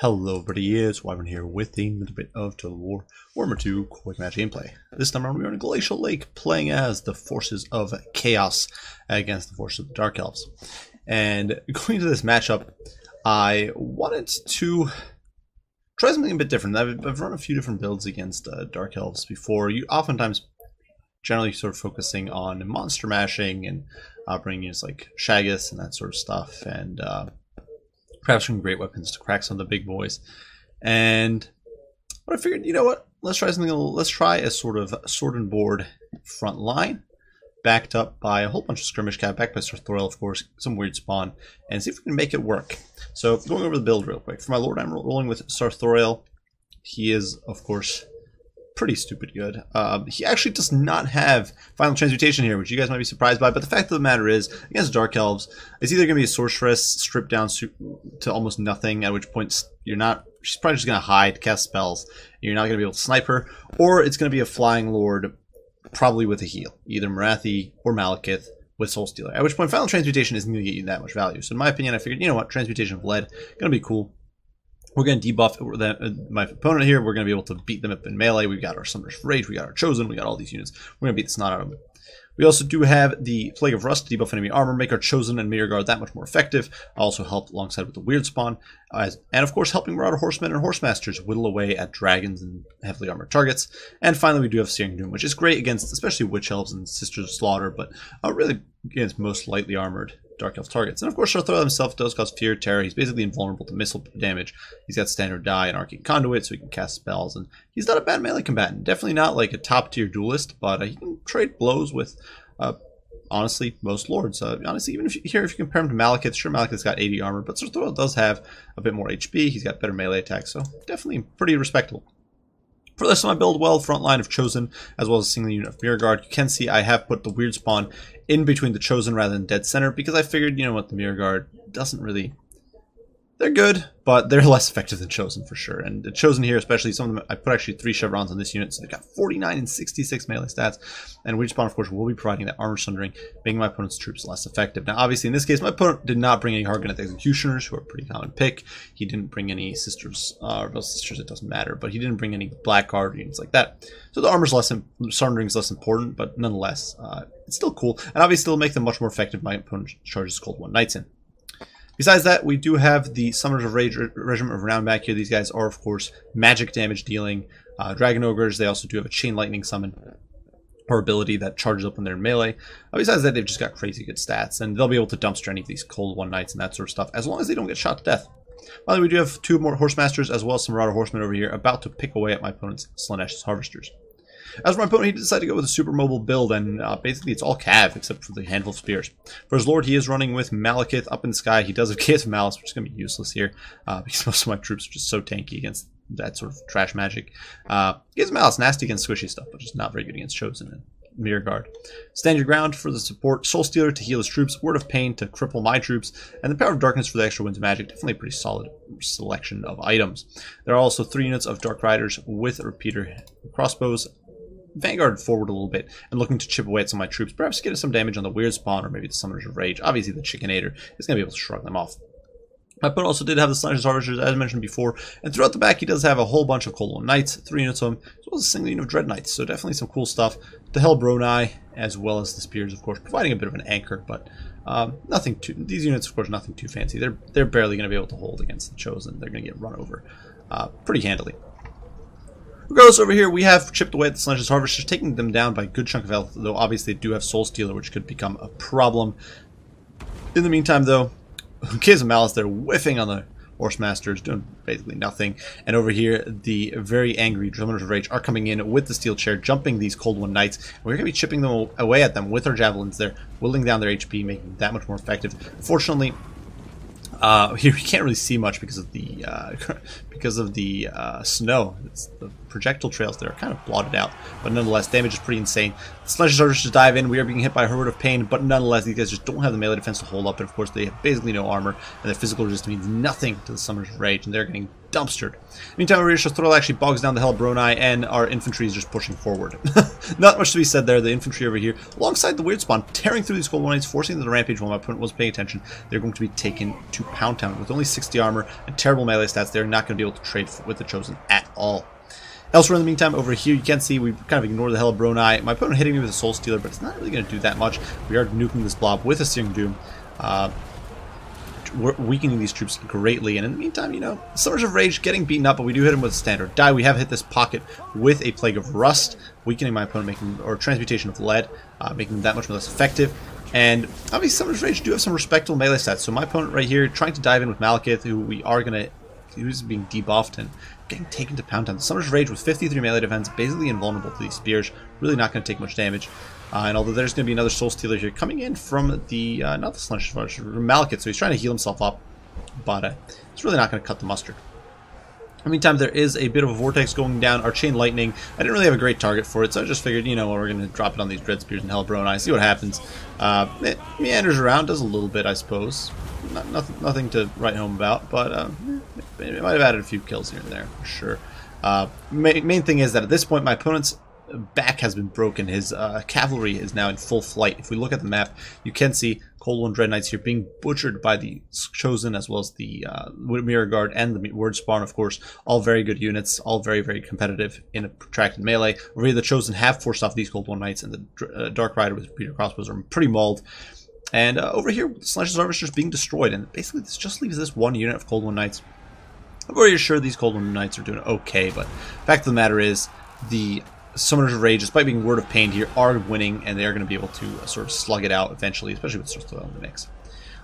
Hello everybody, it's Wyvern here with a little bit of Total War Warhammer 2 quick match gameplay. This time around we're on a glacial lake playing as the forces of Chaos against the forces of the Dark Elves. And going into this matchup, I wanted to try something a bit different. I've run a few different builds against Dark Elves before. You oftentimes generally sort of focusing on monster mashing and bringing units like Shagus and that sort of stuff, and perhaps some great weapons to crack some of the big boys. And I figured, you know what? Let's try something. Let's try a sort of sword and board front line, backed up by a whole bunch of skirmish cat, backed by Sartorial, of course, some weird spawn, and see if we can make it work. So going over the build real quick. For my lord, I'm rolling with Sartorial. He is, of course, pretty stupid good. He actually does not have final transmutation here, which you guys might be surprised by, but the fact of the matter is, against Dark Elves, it's either going to be a sorceress stripped down to almost nothing, at which point she's probably just going to hide, cast spells, and you're not going to be able to snipe her, or it's going to be a flying lord, probably with a heal, either Marathi or Malekith with Soul Stealer, at which point final transmutation isn't going to get you that much value. So in my opinion, I figured, you know what, transmutation of lead, going to be cool. We're going to debuff my opponent here. We're going to be able to beat them up in melee. We've got our Summoner's Rage. We got our Chosen. We got all these units. We're going to beat the snot out of them. We also do have the Plague of Rust to debuff enemy armor, make our Chosen and Mirror Guard that much more effective. Also help alongside with the Weird Spawn. And of course, helping Marauder Horsemen and Horsemasters whittle away at dragons and heavily armored targets. And finally, we do have Searing Doom, which is great against especially Witch Elves and Sisters of Slaughter, but really against most lightly armored Dark Elf targets. And of course, Sartorial himself does cause fear, terror. He's basically invulnerable to missile damage. He's got standard die and arcane conduit, so he can cast spells. And he's not a bad melee combatant. Definitely not like a top tier duelist, but he can trade blows with, honestly, most lords. Honestly, even if you compare him to Malekith, sure, Malekith's got 80 armor, but Sartorial does have a bit more HP. He's got better melee attack, so definitely pretty respectable. For the rest of my build, well, front line of Chosen, as well as a single unit of Mirror Guard. You can see I have put the Weird Spawn in between the Chosen rather than dead center, because I figured, you know what, the Mirror Guard doesn't really... They're good, but they're less effective than Chosen for sure. And the Chosen here, especially some of them, I put actually 3 chevrons on this unit, so they've got 49 and 66 melee stats. And Weird Spawn, of course, will be providing that armor sundering, making my opponent's troops less effective. Now, obviously, in this case, my opponent did not bring any Hargoneth Executioners, who are a pretty common pick. He didn't bring any Sisters, well, Sisters, it doesn't matter, but he didn't bring any Blackguard units like that. So the armor's sundering is less important, but nonetheless, it's still cool. And obviously, it'll make them much more effective. My opponent charges Cold One Knights in. Besides that, we do have the Summoners of Rage Regiment of Renown back here. These guys are, of course, magic damage dealing Dragon Ogres. They also do have a Chain Lightning summon or ability that charges up when they're in melee. Besides that, they've just got crazy good stats, and they'll be able to dumpster any of these Cold One Knights and that sort of stuff, as long as they don't get shot to death. Finally, we do have 2 more Horsemasters, as well as some Marauder Horsemen over here, about to pick away at my opponent's Slaanesh Harvesters. As for my opponent, he decided to go with a super mobile build, and basically it's all cav except for the handful of spears. For his lord, he is running with Malekith up in the sky. He does have Chaos of Malice, which is going to be useless here, because most of my troops are just so tanky against that sort of trash magic. Chaos of Malice, nasty against squishy stuff, but just not very good against Chosen and Mirror Guard. Stand your ground for the support. Soul Stealer to heal his troops. Word of Pain to cripple my troops. And the Power of Darkness for the extra winds of magic. Definitely a pretty solid selection of items. There are also 3 units of Dark Riders with repeater crossbows. Vanguard forward a little bit and looking to chip away at some of my troops, perhaps get some damage on the Weird Spawn or maybe the Summoners of Rage. Obviously, the Chickinator is going to be able to shrug them off. My opponent also did have the Slaanesh Harvesters, as I mentioned before, and throughout the back, he does have a whole bunch of Cold One Knights, 3 units of them, as well as a single unit of Dread Knights. So definitely some cool stuff. The Hellbroni, as well as the Spears, of course, providing a bit of an anchor, but nothing too. These units, of course, nothing too fancy. They're barely going to be able to hold against the Chosen. They're going to get run over pretty handily. Regardless, over here, we have chipped away at the Slaanesh Harvesters, taking them down by a good chunk of health, though obviously they do have Soul Stealer, which could become a problem. In the meantime, though, Chaos of Malice, they're whiffing on the Horsemasters, doing basically nothing. And over here, the very angry Summoners of Rage are coming in with the Steel Chair, jumping these Cold One Knights. We're going to be chipping them away at them with our Javelins there, whittling down their HP, making them that much more effective. Unfortunately, here we can't really see much because of the snow. The projectile trails there are kind of blotted out, but nonetheless, damage is pretty insane. The Slaanesh Harvesters just dive in. We are being hit by a Horde of Pain, but nonetheless, these guys just don't have the melee defense to hold up, and of course, they have basically no armor, and their physical resistance means nothing to the Summoners of Rage, and they're getting dumpstered. Meantime, over here, Shothrul actually bogs down the Hellbroni, and our infantry is just pushing forward. Not much to be said there. The infantry over here, alongside the Weird Spawn, tearing through these Cold War Knights, forcing them to rampage while my opponent wasn't paying attention. They're going to be taken to Pound Town. With only 60 armor and terrible melee stats, they're not going to be able to trade with the Chosen at all. Elsewhere in the meantime, over here, you can see we kind of ignore the Hellbroni. My opponent hitting me with a Soul Stealer, but it's not really going to do that much. We are nuking this blob with a Searing Doom. We're weakening these troops greatly, and in the meantime, you know, Summers of Rage getting beaten up, but we do hit him with a standard die. We have hit this pocket with a Plague of Rust, weakening my opponent, or Transmutation of Lead, making them that much less effective. And obviously, Summers of Rage do have some respectable melee stats. So my opponent right here, trying to dive in with Malekith, who's being debuffed and getting taken to Pound Town. The Summers of Rage with 53 melee defense, basically invulnerable to these spears, really not going to take much damage. And although there's going to be another Soul Stealer here coming in from the, not the Sludge, from Malekith, so he's trying to heal himself up, but it's really not going to cut the mustard. In the meantime, there is a bit of a vortex going down. Our Chain Lightning, I didn't really have a great target for it, so I just figured, you know, we're going to drop it on these Dread Spears and Hellbroni, see what happens. It meanders around, does a little bit, I suppose. Nothing to write home about, but it might have added a few kills here and there, for sure. Main thing is that at this point, my opponent's back has been broken. His cavalry is now in full flight. If we look at the map, you can see Cold War Dread Knights here being butchered by the Chosen, as well as the Mirror Guard and the Word Spawn, of course. All very good units, all very, very competitive in a protracted melee. Over here, the Chosen have forced off these Cold War Knights, and the Dark Rider with repeater crossbows are pretty mauled. And over here, Slash's Harvesters being destroyed, and basically this just leaves this one unit of Cold War Knights. I'm very sure these Cold War Knights are doing okay, but the fact of the matter is, the Summoners of Rage, despite being Word of Pain here, are winning, and they are going to be able to sort of slug it out eventually, especially with Sorcerer in the mix.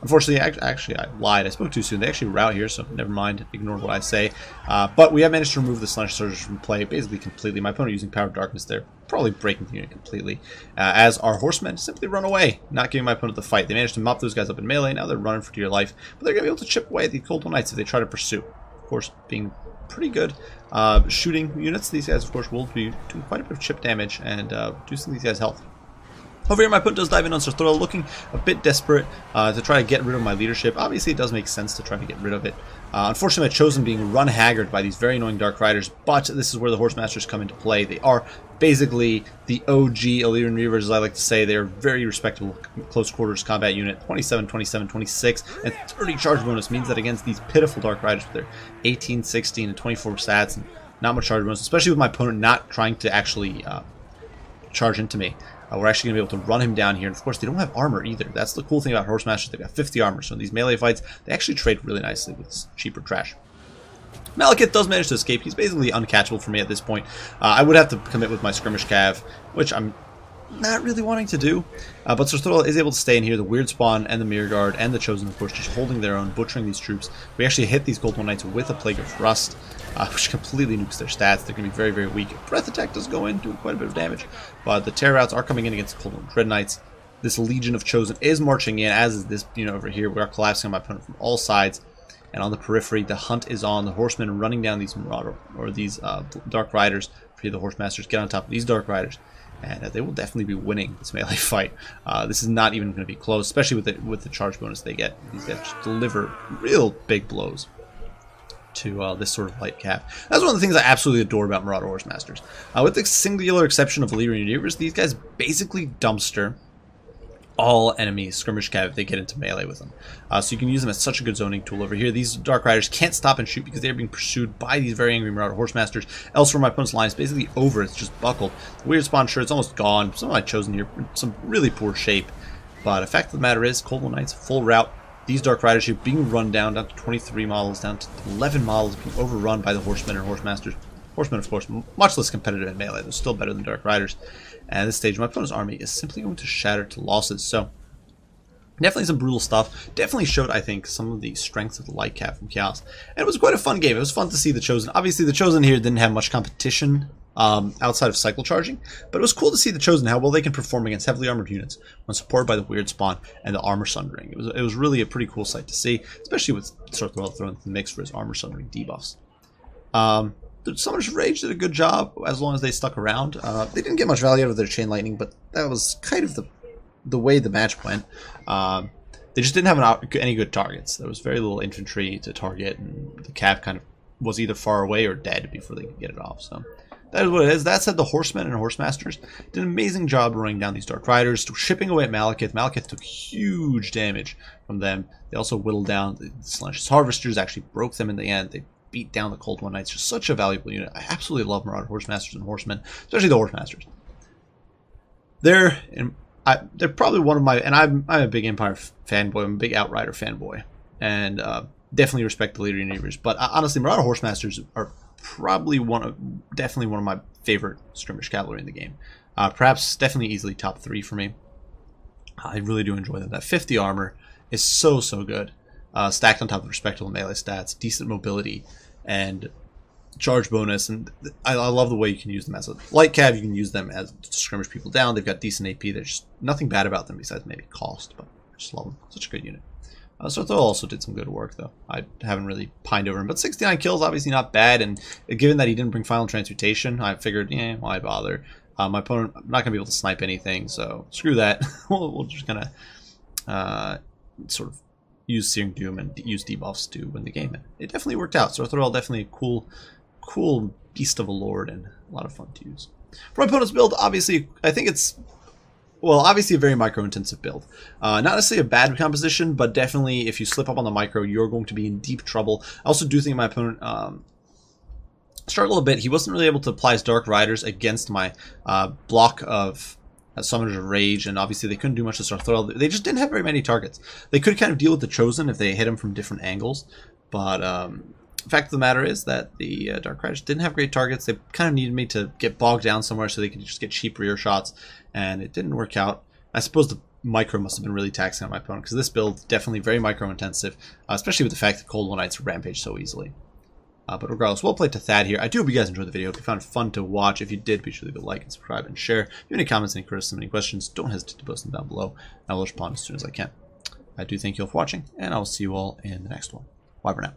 Unfortunately, actually, I lied. I spoke too soon. They actually route here, so never mind. Ignore what I say. But we have managed to remove the Sludge Surgers from play basically completely. My opponent using Power of Darkness there, probably breaking the unit completely. As our Horsemen simply run away, not giving my opponent the fight. They managed to mop those guys up in melee. Now they're running for dear life. But they're going to be able to chip away at the Cold War Knights if they try to pursue. Of course, being pretty good shooting units, these guys, of course, will be doing quite a bit of chip damage and reducing these guys' health. Over here, my opponent does dive in on Sorthorel, looking a bit desperate to try to get rid of my leadership. Obviously, it does make sense to try to get rid of it. Unfortunately, my Chosen being run haggard by these very annoying Dark Riders, but this is where the Horsemasters come into play. They are basically the OG Illyrian Reavers, as I like to say. They are very respectable close quarters combat unit. 27, 27, 26, and 30 charge bonus means that against these pitiful Dark Riders with their 18, 16, and 24 stats, and not much charge bonus, especially with my opponent not trying to actually charge into me. We're actually going to be able to run him down here. And of course, they don't have armor either. That's the cool thing about Horsemasters. They've got 50 armor. So in these melee fights, they actually trade really nicely with cheaper trash. Malekith does manage to escape. He's basically uncatchable for me at this point. I would have to commit with my Skirmish Cav, which I'm not really wanting to do. But Sorthorel is able to stay in here. The Weird Spawn and the Mirror Guard and the Chosen, of course, just holding their own, butchering these troops. We actually hit these Cold War Knights with a Plague of Rust, which completely nukes their stats. They're going to be very, very weak. Breath Attack does go in, doing quite a bit of damage. But the Terror Routes are coming in against the Cold War Dread Knights. This Legion of Chosen is marching in, as is this unit over here. We are collapsing on my opponent from all sides. And on the periphery, the hunt is on. The Horsemen running down these Marauder, or these Dark Riders. For the Horsemasters, get on top of these Dark Riders. And they will definitely be winning this melee fight. This is not even going to be close, especially with the charge bonus they get. These guys just deliver real big blows to this sort of light cap. That's one of the things I absolutely adore about Marauder Horsemasters. With the singular exception of Illyrian Reavers, these guys basically dumpster all enemies Skirmish Cav if they get into melee with them. So you can use them as such a good zoning tool over here. These Dark Riders can't stop and shoot because they're being pursued by these very angry Marauder Horsemasters. Elsewhere, my opponent's line is basically over. It's just buckled. The Weird Spawn, sure, it's almost gone. Some of my Chosen here in some really poor shape. But the fact of the matter is, Cold War Knights, full route. These Dark Riders here being run down to 23 models, down to 11 models, being overrun by the Horsemen and Horsemasters. Horsemen, of course, much less competitive in melee. They're still better than Dark Riders. And at this stage, my opponent's army is simply going to shatter to losses. So, definitely some brutal stuff. Definitely showed, I think, some of the strengths of the light cap from Chaos. And it was quite a fun game. It was fun to see the Chosen. Obviously, the Chosen here didn't have much competition outside of cycle charging, but it was cool to see the Chosen, how well they can perform against heavily armored units when supported by the Weird Spawn and the Armor Sundering. It was really a pretty cool sight to see, especially with Sorthorel thrown into the mix for his Armor Sundering debuffs. The Summoners of Rage did a good job as long as they stuck around. They didn't get much value out of their Chain Lightning, but that was kind of the way the match went. They just didn't have any good targets. There was very little infantry to target, and the cap kind of was either far away or dead before they could get it off. So that is what it is. That said, the Horsemen and Horsemasters did an amazing job running down these Dark Riders, chipping away at Malekith. Malekith took huge damage from them. They also whittled down the Slaash Harvesters, actually broke them in the end. They beat down the Cold One Knights. Just such a valuable unit. I absolutely love Marauder Horsemasters and Horsemen, especially the Horsemasters. They're probably one of my, and I'm a big Empire fanboy. I'm a big Outrider fanboy, and definitely respect the Leader Universe. But honestly, Marauder Horsemasters are probably definitely one of my favorite skirmish cavalry in the game. Perhaps definitely easily top 3 for me. I really do enjoy them. That 50 armor is so good. Stacked on top of respectable melee stats, decent mobility, and charge bonus. And I love the way you can use them as a light cav. You can use them as to skirmish people down. They've got decent AP. There's nothing bad about them besides maybe cost, but I just love them. Such a good unit. Sorthol also did some good work, though. I haven't really pined over him. But 69 kills, obviously not bad. And given that he didn't bring Final Transmutation, I figured, why bother? My opponent, I'm not going to be able to snipe anything, so screw that. we'll just kind of sort of use Searing Doom and use debuffs to win the game. And it definitely worked out. Sorthol definitely a cool beast of a lord and a lot of fun to use. For my opponent's build, obviously, I think it's... well, obviously a very micro-intensive build. Not necessarily a bad composition, but definitely if you slip up on the micro, you're going to be in deep trouble. I also do think my opponent struggled a bit. He wasn't really able to apply his Dark Riders against my block of Summoners of Rage, and obviously they couldn't do much to Sorthol. They just didn't have very many targets. They could kind of deal with the Chosen if they hit him from different angles, but the fact of the matter is that the Dark Riders didn't have great targets. They kind of needed me to get bogged down somewhere so they could just get cheap rear shots, and it didn't work out. I suppose the micro must have been really taxing on my opponent, because this build definitely very micro intensive, especially with the fact that Cold One Knights rampage so easily. But regardless, well played to Thad here. I do hope you guys enjoyed the video. If you found it fun to watch, if you did, be sure to leave a like and subscribe and share. If you have any comments, any criticism, any questions, don't hesitate to post them down below. I will respond as soon as I can. I do thank you all for watching, and I will see you all in the next one. Bye for now.